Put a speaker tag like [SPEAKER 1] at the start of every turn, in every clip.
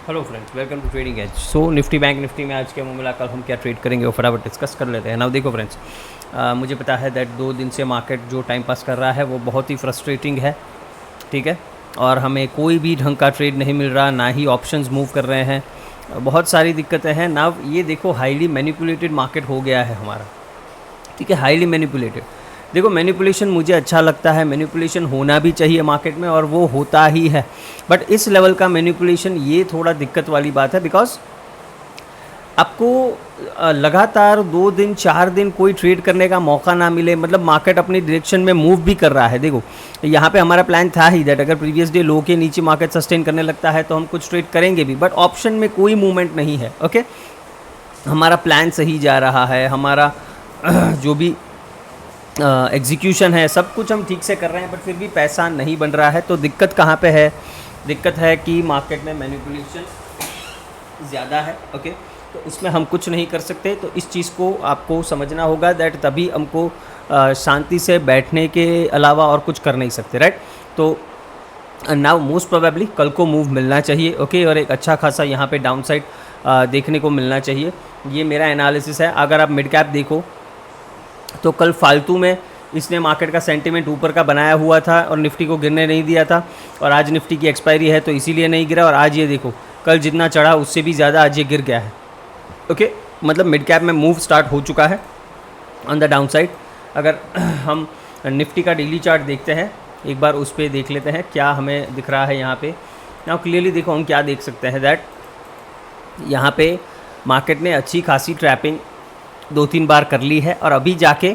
[SPEAKER 1] Hello friends, welcome to trading edge. So Nifty bank Nifty में आज के मामला कल हम क्या ट्रेड करेंगे वो फटाफट डिस्कस कर लेते हैं। नाउ देखो फ्रेंड्स, मुझे पता है दैट 2 दिन से मार्केट जो टाइम पास कर रहा है वो बहुत ही फ्रस्ट्रेटिंग है, ठीक है। और हमें कोई भी ढंग का ट्रेड नहीं मिल रहा, ना ही ऑप्शंस मूव कर रहे हैं, बहुत सारी दिक्कतें हैं। नाउ ये देखो, हाईली मैनिपुलेटेड मार्केट हो गया है हमारा, ठीक है, हाईली मैनिपुलेटेड। देखो, मैनिपुलेशन मुझे अच्छा लगता है, मैनिपुलेशन होना भी चाहिए मार्केट में और वो होता ही है। बट इस लेवल का मैनिपुलेशन ये थोड़ा दिक्कत वाली बात है, बिकॉज आपको लगातार 2 दिन 4 दिन कोई ट्रेड करने का मौका ना मिले, मतलब मार्केट अपनी डायरेक्शन में मूव भी कर रहा है। देखो, यहाँ पे हमारा प्लान था ही दैट अगर प्रीवियस डे लो के नीचे मार्केट सस्टेन करने लगता है तो हम कुछ ट्रेड करेंगे भी, बट ऑप्शन में कोई मूवमेंट नहीं है। ओके, हमारा प्लान सही जा रहा है, हमारा जो भी एग्जीक्यूशन है सब कुछ हम ठीक से कर रहे हैं, बट फिर भी पैसा नहीं बन रहा है। तो दिक्कत कहाँ पे है? दिक्कत है कि मार्केट में मैनिपुलेशन ज़्यादा है। ओके, तो उसमें हम कुछ नहीं कर सकते। तो इस चीज़ को आपको समझना होगा दैट तभी हमको शांति से बैठने के अलावा और कुछ कर नहीं सकते, राइट। तो नाउ मोस्ट प्रोबेबली कल को मूव मिलना चाहिए, ओके, और एक अच्छा खासा यहाँ पे डाउन साइड देखने को मिलना चाहिए। ये मेरा एनालिसिस है। अगर आप मिड कैप देखो तो कल फालतू में इसने मार्केट का सेंटीमेंट ऊपर का बनाया हुआ था और निफ्टी को गिरने नहीं दिया था, और आज निफ्टी की एक्सपायरी है तो इसीलिए नहीं गिरा। और आज ये देखो, कल जितना चढ़ा उससे भी ज़्यादा आज ये गिर गया है। ओके, मतलब मिड कैप में मूव स्टार्ट हो चुका है ऑन द डाउन साइड। अगर हम निफ्टी का डेली चार्ट देखते हैं, एक बार उस पर देख लेते हैं क्या हमें दिख रहा है यहाँ पे। नाउ क्लियरली देखो, हम क्या देख सकते हैं दैट यहाँ पे मार्केट ने अच्छी खासी ट्रैपिंग 2-3 बार कर ली है और अभी जाके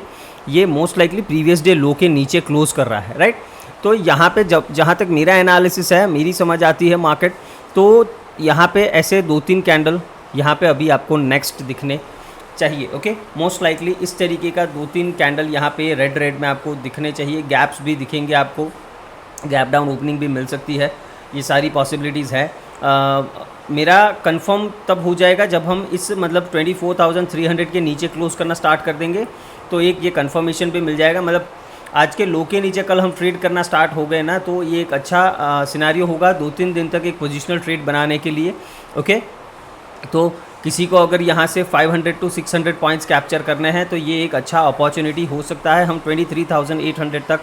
[SPEAKER 1] ये मोस्ट लाइकली प्रीवियस डे लो के नीचे क्लोज कर रहा है, राइट। तो यहाँ पे जहाँ तक मेरा एनालिसिस है, मेरी समझ आती है मार्केट, तो यहाँ पे ऐसे 2-3 कैंडल यहाँ पे अभी आपको नेक्स्ट दिखने चाहिए। ओके, मोस्ट लाइकली इस तरीके का 2-3 कैंडल यहाँ पे रेड में आपको दिखने चाहिए। गैप्स भी दिखेंगे आपको, गैप डाउन ओपनिंग भी मिल सकती है, ये सारी पॉसिबिलिटीज़ है। मेरा कंफर्म तब हो जाएगा जब हम इस मतलब 24,300 के नीचे क्लोज करना स्टार्ट कर देंगे, तो एक ये कंफर्मेशन भी मिल जाएगा। मतलब आज के लो के नीचे कल हम ट्रेड करना स्टार्ट हो गए ना, तो ये एक अच्छा सिनारियो होगा 2-3 दिन तक एक पोजिशनल ट्रेड बनाने के लिए। ओके, तो किसी को अगर यहाँ से 500 to 600 पॉइंट्स कैप्चर करने हैं तो ये एक अच्छा अपॉर्चुनिटी हो सकता है। हम 23,800 तक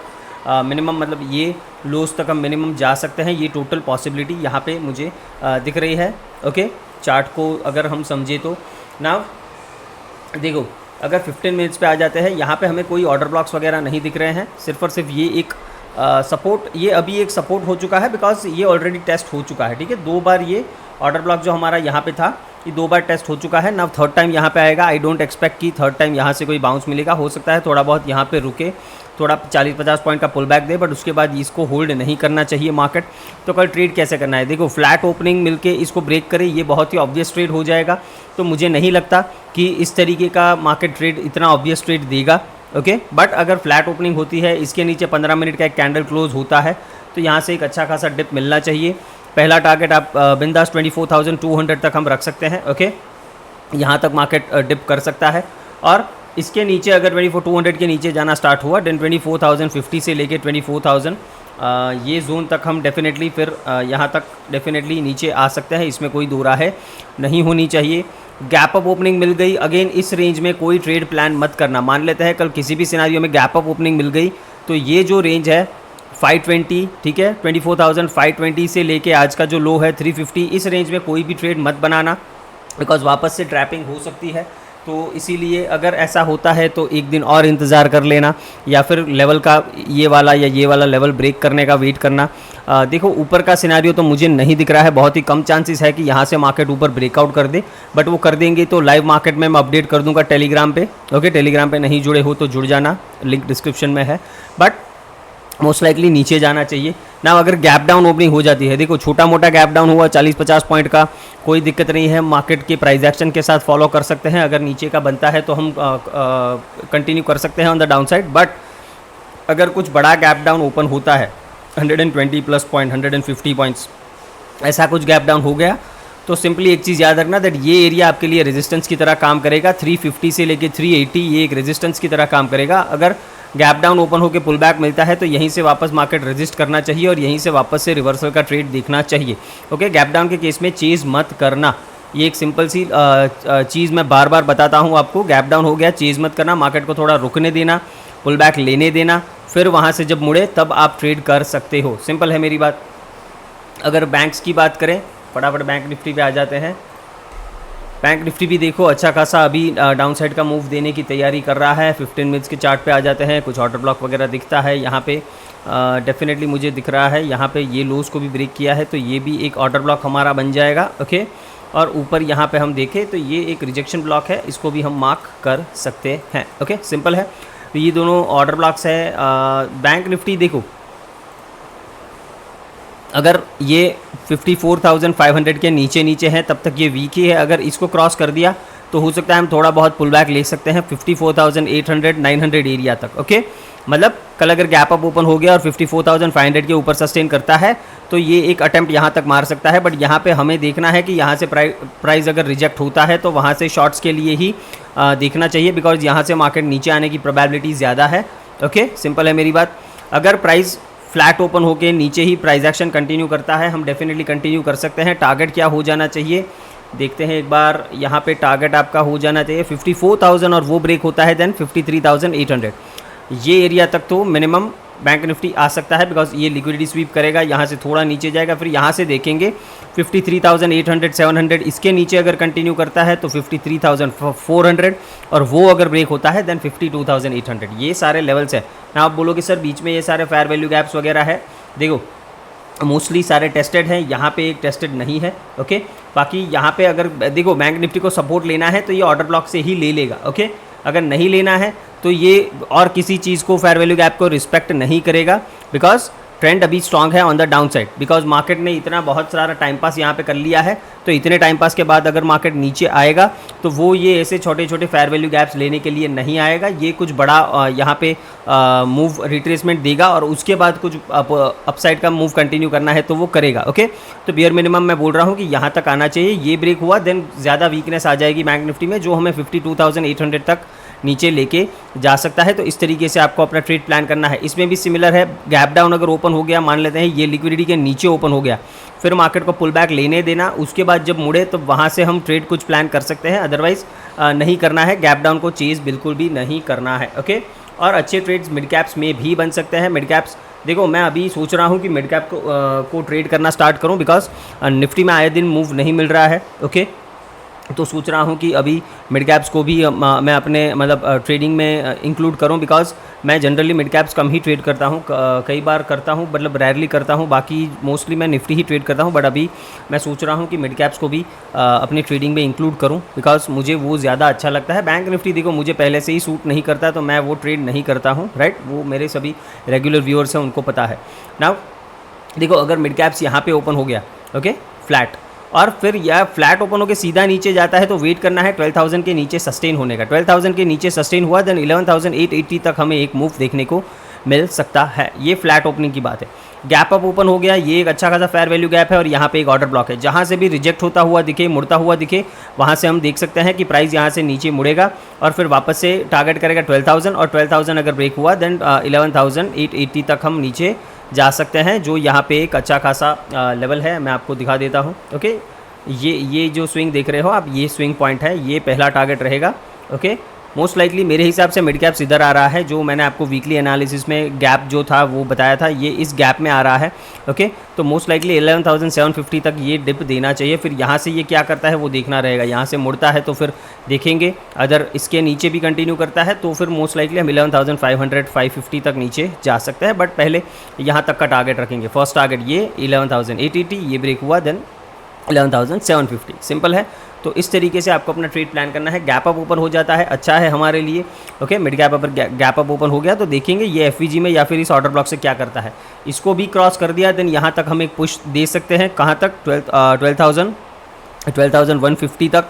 [SPEAKER 1] मिनिमम, मतलब ये लोस तक हम मिनिमम जा सकते हैं। ये टोटल पॉसिबिलिटी यहाँ पे मुझे दिख रही है। ओके, चार्ट को अगर हम समझे तो नाउ देखो, अगर 15 मिनट्स पे आ जाते हैं, यहाँ पे हमें कोई ऑर्डर ब्लॉक्स वगैरह नहीं दिख रहे हैं, सिर्फ और सिर्फ ये एक सपोर्ट, ये अभी एक सपोर्ट हो चुका है बिकॉज ये ऑलरेडी टेस्ट हो चुका है, ठीक है। 2 बार ये ऑर्डर ब्लॉक जो हमारा यहाँ पे था, ये 2 बार टेस्ट हो चुका है ना। थर्ड टाइम यहाँ पे आएगा। आई डोंट एक्सपेक्ट कि थर्ड टाइम यहाँ से कोई बाउंस मिलेगा। हो सकता है थोड़ा बहुत यहाँ पे रुके, थोड़ा 40-50 पॉइंट का पुल बैक दे, बट उसके बाद इसको होल्ड नहीं करना चाहिए मार्केट। तो कल ट्रेड कैसे करना है? देखो, फ्लैट ओपनिंग मिलके इसको ब्रेक करे, ये बहुत ही ऑब्वियस ट्रेड हो जाएगा। तो मुझे नहीं लगता कि इस तरीके का मार्केट ट्रेड इतना ऑब्वियस ट्रेड देगा। ओके, बट अगर फ्लैट ओपनिंग होती है, इसके नीचे 15 मिनट का एक कैंडल क्लोज होता है, तो यहाँ से एक अच्छा खासा डिप मिलना चाहिए। पहला टारगेट आप बिंदास 24,200 तक हम रख सकते हैं। ओके, यहाँ तक मार्केट डिप कर सकता है, और इसके नीचे अगर 24,200 के नीचे जाना स्टार्ट हुआ, देन 24,050 से लेके 24,000 ये जोन तक हम डेफिनेटली फिर यहाँ तक डेफिनेटली नीचे आ सकते हैं, इसमें कोई दो राह नहीं होनी चाहिए। गैप अप ओपनिंग मिल गई, अगेन इस रेंज में कोई ट्रेड प्लान मत करना। मान लेते हैं कल किसी भी सिनारियो में गैप अप ओपनिंग मिल गई, तो ये जो रेंज है 520, ठीक है, 24,520 से लेके आज का जो लो है 350, इस रेंज में कोई भी ट्रेड मत बनाना, बिकॉज वापस से ट्रैपिंग हो सकती है। तो इसीलिए अगर ऐसा होता है तो एक दिन और इंतज़ार कर लेना, या फिर लेवल का ये वाला या ये वाला लेवल ब्रेक करने का वेट करना। देखो, ऊपर का सिनारियो तो मुझे नहीं दिख रहा है, बहुत ही कम चांसेस है कि यहाँ से मार्केट ऊपर ब्रेकआउट कर दे, बट वो कर देंगे तो लाइव मार्केट में मैं अपडेट कर दूंगा टेलीग्राम पे। ओके, टेलीग्राम पे नहीं जुड़े हो तो जुड़ जाना, लिंक डिस्क्रिप्शन में है। बट मोस्ट लाइकली नीचे जाना चाहिए ना। अगर गैप डाउन ओपनिंग हो जाती है, देखो छोटा मोटा गैप डाउन हुआ 40-50 पॉइंट का, कोई दिक्कत नहीं है, मार्केट के प्राइस एक्शन के साथ फॉलो कर सकते हैं। अगर नीचे का बनता है तो हम कंटिन्यू कर सकते हैं on the down side. But अगर कुछ बड़ा गैप डाउन ओपन होता है 120 प्लस पॉइंट, 150 पॉइंट्स, ऐसा कुछ गैप डाउन हो गया, तो सिंपली एक चीज़ याद रखना दैट ये एरिया आपके लिए रेजिस्टेंस की तरह काम करेगा। 350 से लेके 380 ये एक रेजिस्टेंस की तरह काम करेगा। अगर गैप डाउन ओपन होकर पुल बैक मिलता है तो यहीं से वापस मार्केट रेजिस्ट करना चाहिए और यहीं से वापस से रिवर्सल का ट्रेड देखना चाहिए। ओके, गैप डाउन के केस में चेज़ मत करना, ये एक सिंपल सी चीज़ मैं बार बार बताता हूँ आपको। गैप डाउन हो गया, चेज़ मत करना, मार्केट को थोड़ा रुकने देना, पुल बैक लेने देना, फिर वहाँ से जब मुड़े तब आप ट्रेड कर सकते हो। सिंपल है मेरी बात। अगर बैंक्स की बात करें, फटाफट बैंक निफ्टी पे आ जाते हैं। बैंक निफ्टी भी देखो अच्छा खासा अभी डाउन साइड का मूव देने की तैयारी कर रहा है। 15 मिनट्स के चार्ट पे आ जाते हैं, कुछ ऑर्डर ब्लॉक वगैरह दिखता है यहाँ पे। डेफिनेटली मुझे दिख रहा है यहाँ पे ये लोस को भी ब्रेक किया है तो ये भी एक ऑर्डर ब्लॉक हमारा बन जाएगा। ओके, और ऊपर यहाँ पे हम देखें तो ये एक रिजेक्शन ब्लॉक है, इसको भी हम मार्क कर सकते हैं। ओके, सिंपल है। तो ये दोनों ऑर्डर ब्लॉक्स है। बैंक निफ्टी देखो, अगर ये 54,500 के नीचे है तब तक ये वीक ही है। अगर इसको क्रॉस कर दिया तो हो सकता है हम थोड़ा बहुत पुल बैक ले सकते हैं 54,800 900 एरिया तक। ओके, मतलब कल अगर गैप अप ओपन हो गया और 54,500 के ऊपर सस्टेन करता है तो ये एक अटेम्प्ट यहाँ तक मार सकता है। बट यहाँ पे हमें देखना है कि यहाँ से प्राइस अगर रिजेक्ट होता है तो वहाँ से शॉर्ट्स के लिए ही देखना चाहिए, बिकॉज यहाँ से मार्केट नीचे आने की प्रोबेबिलिटी ज़्यादा है। ओके, सिंपल है मेरी बात। अगर प्राइस फ्लैट ओपन होके नीचे ही प्राइस एक्शन कंटिन्यू करता है, हम डेफिनेटली कंटिन्यू कर सकते हैं। टारगेट क्या हो जाना चाहिए देखते हैं एक बार। यहाँ पे टारगेट आपका हो जाना चाहिए 54,000 और वो ब्रेक होता है देन 53,800। ये एरिया तक तो मिनिमम बैंक निफ्टी आ सकता है, बिकॉज ये लिक्विडिटी स्वीप करेगा, यहाँ से थोड़ा नीचे जाएगा, फिर यहाँ से देखेंगे 53,800 700, इसके नीचे अगर कंटिन्यू करता है तो 53,400 और वो अगर ब्रेक होता है देन 52,800। ये सारे लेवल्स है ना। आप बोलोगे सर बीच में ये सारे फेयर वैल्यू गैप्स वगैरह है, देखो मोस्टली सारे टेस्टेड हैं, यहाँ पे एक टेस्टेड नहीं है। ओके, बाकी यहाँ पे अगर देखो बैंक निफ्टी को सपोर्ट लेना है तो ये ऑर्डर ब्लॉक से ही ले लेगा। ओके, अगर नहीं लेना है तो ये और किसी चीज़ को फेयर वैल्यू गैप को रिस्पेक्ट नहीं करेगा, बिकॉज ट्रेंड अभी स्ट्रांग है on the down side. Because market ने इतना बहुत सारा टाइम पास यहाँ पे कर लिया है, तो इतने टाइम पास के बाद अगर मार्केट नीचे आएगा तो वो ये ऐसे छोटे छोटे फेयर वैल्यू गैप्स लेने के लिए नहीं आएगा। ये कुछ बड़ा यहाँ पे मूव रिट्रेसमेंट देगा और उसके बाद कुछ अपसाइड का मूव कंटिन्यू करना है तो वो करेगा। ओके, तो बियर मिनिमम मैं बोल रहा हूँ कि यहाँ तक आना चाहिए। ये ब्रेक हुआ देन ज़्यादा वीकनेस आ जाएगी बैंक निफ्टी में, जो हमें 52,800 तक नीचे लेके जा सकता है। तो इस तरीके से आपको अपना ट्रेड प्लान करना है। इसमें भी सिमिलर है, गैप डाउन अगर ओपन हो गया, मान लेते हैं ये लिक्विडिटी के नीचे ओपन हो गया, फिर मार्केट को पुल बैक लेने देना, उसके बाद जब मुड़े तो वहाँ से हम ट्रेड कुछ प्लान कर सकते हैं, अदरवाइज़ नहीं करना है। गैप डाउन को चेज़ बिल्कुल भी नहीं करना है। ओके, और अच्छे ट्रेड्स मिड कैप्स में भी बन सकते हैं। मिड कैप्स देखो, मैं अभी सोच रहा हूँ कि मिड कैप को ट्रेड करना स्टार्ट करूँ, बिकॉज निफ्टी में आए दिन मूव नहीं मिल रहा है। ओके, तो सोच रहा हूँ कि अभी मिड कैप्स को भी मैं अपने मतलब ट्रेडिंग में इंक्लूड करूँ, बिकॉज मैं जनरली मिड कैप्स कम ही ट्रेड करता हूँ, कई बार करता हूँ, मतलब रेयरली करता हूँ, बाकी मोस्टली मैं निफ्टी ही ट्रेड करता हूँ। बट अभी मैं सोच रहा हूँ कि मिड कैप्स को भी अपनी ट्रेडिंग में इंक्लूड करूँ, बिकॉज मुझे वो ज़्यादा अच्छा लगता है। बैंक निफ्टी देखो मुझे पहले से ही सूट नहीं करता, तो मैं वो ट्रेड नहीं करता हूँ, राइट। वो मेरे सभी रेगुलर व्यूअर्स हैं, उनको पता है। नाउ देखो, अगर मिड कैप्स यहाँ पे ओपन हो गया, ओके फ्लैट, और फिर यह फ्लैट ओपन होकर सीधा नीचे जाता है, तो वेट करना है 12,000 के नीचे सस्टेन होने का। 12,000 के नीचे सस्टेन हुआ देन 11,880 तक हमें एक मूव देखने को मिल सकता है। ये फ्लैट ओपनिंग की बात है। गैप अप ओपन हो गया, ये एक अच्छा खासा फेयर वैल्यू गैप है और यहाँ पे एक ऑर्डर ब्लॉक है। जहाँ से भी रिजेक्ट होता हुआ दिखे, मुड़ता हुआ दिखे, वहाँ से हम देख सकते हैं कि प्राइस यहाँ से नीचे मुड़ेगा और फिर वापस से टारगेट करेगा 12,000, और 12,000 अगर ब्रेक हुआ देन 11,880 तक हम नीचे जा सकते हैं, जो यहाँ पे एक अच्छा खासा लेवल है। मैं आपको दिखा देता हूँ। ओके, ये जो स्विंग देख रहे हो आप, ये स्विंग पॉइंट है, ये पहला टारगेट रहेगा। ओके, मोस्ट लाइकली मेरे हिसाब से मिड कैप्स इधर आ रहा है, जो मैंने आपको वीकली एनालिसिस में गैप जो था वो बताया था, ये इस गैप में आ रहा है। ओके, तो मोस्ट लाइकली 11,750 तक ये डिप देना चाहिए। फिर यहाँ से ये क्या करता है वो देखना रहेगा। यहाँ से मुड़ता है तो फिर देखेंगे, अगर इसके नीचे भी कंटिन्यू करता है तो फिर मोस्ट लाइकली हम 11,500 550 तक नीचे जा सकते हैं। बट पहले यहाँ तक का टारगेट रखेंगे। फर्स्ट टारगेट ये 11,880, ये ब्रेक हुआ देन 11,750। सिंपल है। तो इस तरीके से आपको अपना ट्रेड प्लान करना है। गैप अप ओपन हो जाता है, अच्छा है हमारे लिए। ओके, मिड गैप अपर गैप अप ओपन हो गया तो देखेंगे ये एफवीजी में या फिर इस ऑर्डर ब्लॉक से क्या करता है। इसको भी क्रॉस कर दिया देन यहाँ तक हम एक पुश दे सकते हैं। कहाँ तक? 12,150 तक।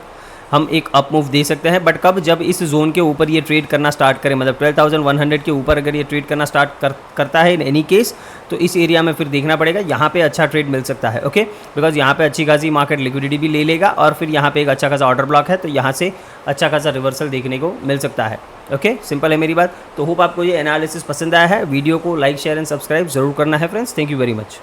[SPEAKER 1] हम एक अप मूव दे सकते हैं, बट कब, जब इस जोन के ऊपर ये ट्रेड करना स्टार्ट करें, मतलब 12,100 के ऊपर अगर ये ट्रेड करना स्टार्ट करता है इन एनी केस, तो इस एरिया में फिर देखना पड़ेगा, यहाँ पे अच्छा ट्रेड मिल सकता है। ओके, बिकॉज यहाँ पे अच्छी खासी मार्केट लिक्विडिटी भी ले लेगा और फिर यहाँ पे एक अच्छा खासा ऑर्डर ब्लॉक है, तो यहाँ से अच्छा खासा रिवर्सल देखने को मिल सकता है। ओके, सिंपल है मेरी बात। तो होप आपको ये एनालिसिस पसंद आया है। वीडियो को लाइक शेयर एंड सब्सक्राइब जरूर करना है friends. Thank you very much.